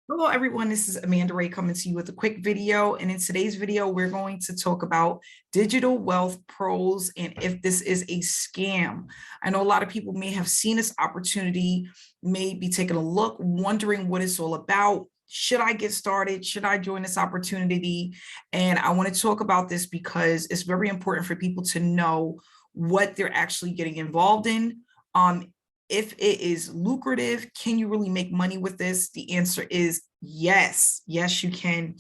Hello, everyone. This is Amanda Ray coming to you with a quick video. And in today's video, we're going to talk about digital wealth pros and if this is a scam. I know a lot of people may have seen this opportunity, may be taking a look, wondering what it's all about. Should I get started? Should I join this opportunity? And I want to talk about this because it's very important for people to know what they're actually getting involved in. If it is lucrative, can you really make money with this? The answer is yes. Yes, you can.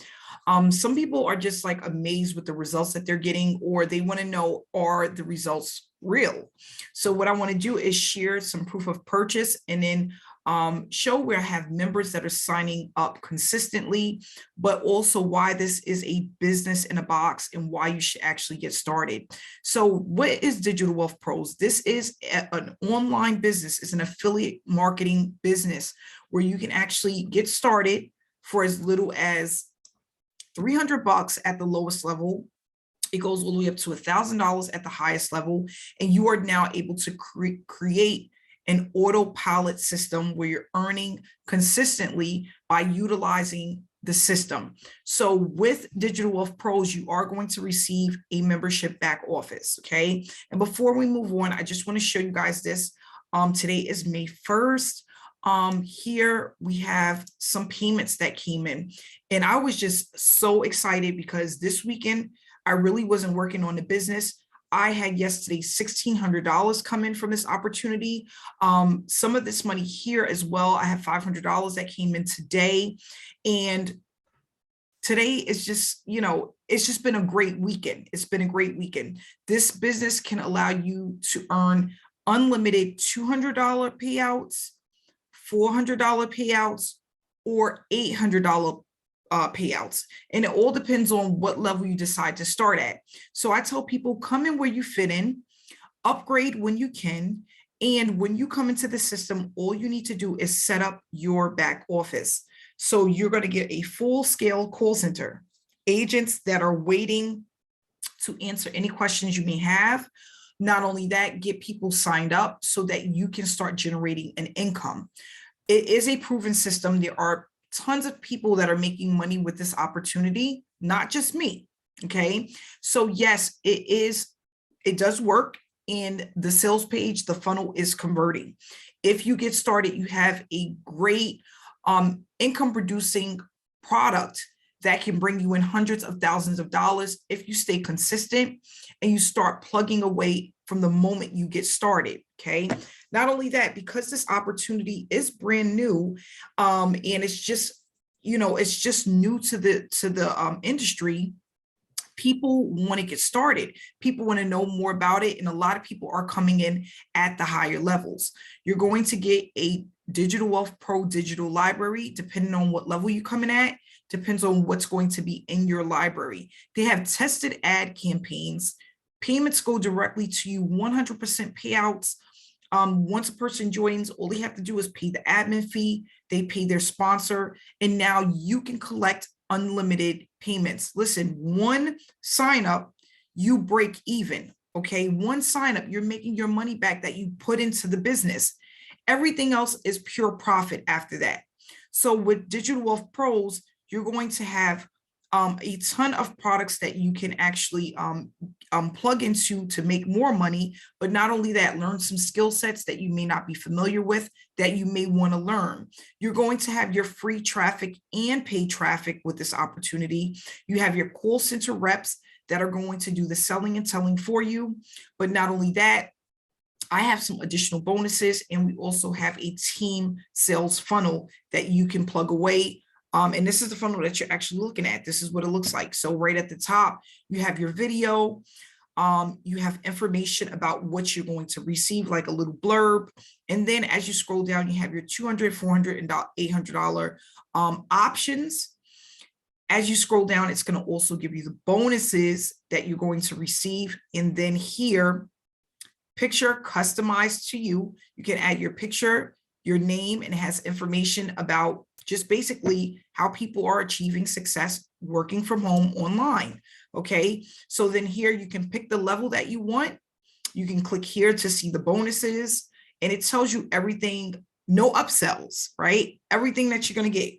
Some people are just like amazed with the results that they're getting, or they want to know, are the results real? So what I want to do is share some proof of purchase and then show where I have members that are signing up consistently, but also why this is a business in a box and why you should actually get started. So what is Digital Wealth Pros? This is an online business. It's an affiliate marketing business where you can actually get started for as little as $300 at the lowest level. It goes all the way up to $1,000 at the highest level. And you are now able to create an autopilot system where you're earning consistently by utilizing the system. So with Digital Wealth Pros, you are going to receive a membership back office, okay? And before we move on, I just want to show you guys this. Today is May 1st. Here we have some payments that came in. And I was just so excited because this weekend, I really wasn't working on the business. I had yesterday $1,600 come in from this opportunity. Some of this money here as well. I have $500 that came in today. And today is just, it's just been a great weekend. It's been a great weekend. This business can allow you to earn unlimited $200 payouts, $400 payouts, or $800 payouts. And it all depends on what level you decide to start at. So I tell people, come in where you fit in, upgrade when you can. And when you come into the system, all you need to do is set up your back office. So you're going to get a full scale call center, agents that are waiting to answer any questions you may have. Not only that, get people signed up so that you can start generating an income. It is a proven system. There are tons of people that are making money with this opportunity, not just me. Okay. So yes, it does work. And the sales page, the funnel is converting. If you get started, you have a great income producing product that can bring you in hundreds of thousands of dollars if you stay consistent and you start plugging away from the moment you get started. Okay. Not only that, because this opportunity is brand new, and it's just, it's just new to the industry. People want to get started. People want to know more about it. And a lot of people are coming in at the higher levels. You're going to get a Digital Wealth Pro digital library, depending on what level you come in at, depends on what's going to be in your library. They have tested ad campaigns. Payments go directly to you, 100% payouts. Once a person joins, all they have to do is pay the admin fee, they pay their sponsor, and now you can collect unlimited payments. Listen, one sign up, you break even, okay? One sign up, you're making your money back that you put into the business. Everything else is pure profit after that. So with Digital Wealth Pros, you're going to have a ton of products that you can actually plug into to make more money. But not only that, learn some skill sets that you may not be familiar with that you may want to learn. You're going to have your free traffic and paid traffic with this opportunity. You have your call center reps that are going to do the selling and telling for you. But not only that, I have some additional bonuses, and we also have a team sales funnel that you can plug away. And this is the funnel that you're actually looking at. This is what it looks like. So right at the top, you have your video. You have information about what you're going to receive, like a little blurb. And then as you scroll down, you have your $200, $400, and $800 options. As you scroll down, it's going to also give you the bonuses that you're going to receive. And then here, picture customized to you. You can add your picture, your name, and it has information about just basically how people are achieving success working from home online. Okay, so then here you can pick the level that you want. You can click here to see the bonuses, and it tells you everything, no upsells, right? Everything that you're going to get.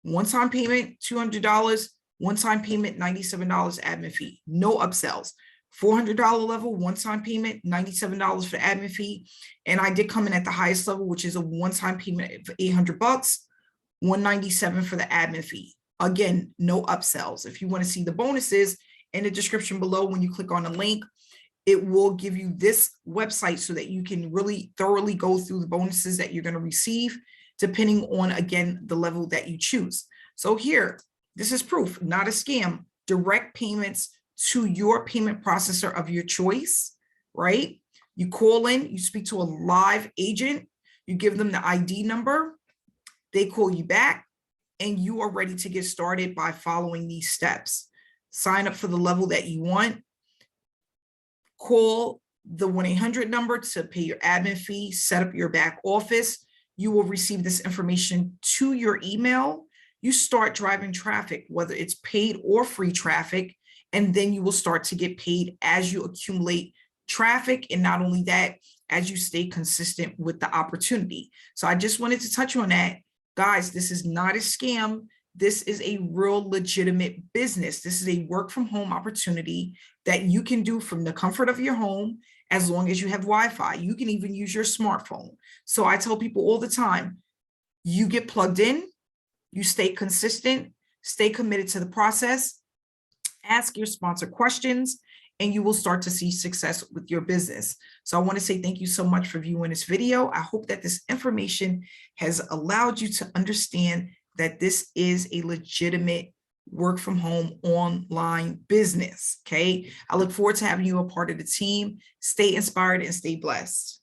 One-time payment, $200, one-time payment, $97 admin fee, no upsells. $400 level, one-time payment, $97 for the admin fee. And I did come in at the highest level, which is a one-time payment for $800, $197 for the admin fee. Again, no upsells. If you want to see the bonuses, in the description below, when you click on the link, it will give you this website so that you can really thoroughly go through the bonuses that you're going to receive, depending on, again, the level that you choose. So here, this is proof, not a scam. Direct payments to your payment processor of your choice, right? You call in, you speak to a live agent, you give them the ID number, they call you back, and you are ready to get started by following these steps. Sign up for the level that you want. Call the 1-800 number to pay your admin fee, set up your back office. You will receive this information to your email. You start driving traffic, whether it's paid or free traffic, and then you will start to get paid as you accumulate traffic. And not only that, as you stay consistent with the opportunity. So I just wanted to touch on that. Guys, this is not a scam. This is a real legitimate business. This is a work from home opportunity that you can do from the comfort of your home, as long as you have Wi-Fi. You can even use your smartphone. So I tell people all the time, you get plugged in, you stay consistent, stay committed to the process, ask your sponsor questions, and you will start to see success with your business. So I want to say thank you so much for viewing this video. I hope that this information has allowed you to understand that this is a legitimate work from home online business. Okay. I look forward to having you a part of the team. Stay inspired and stay blessed.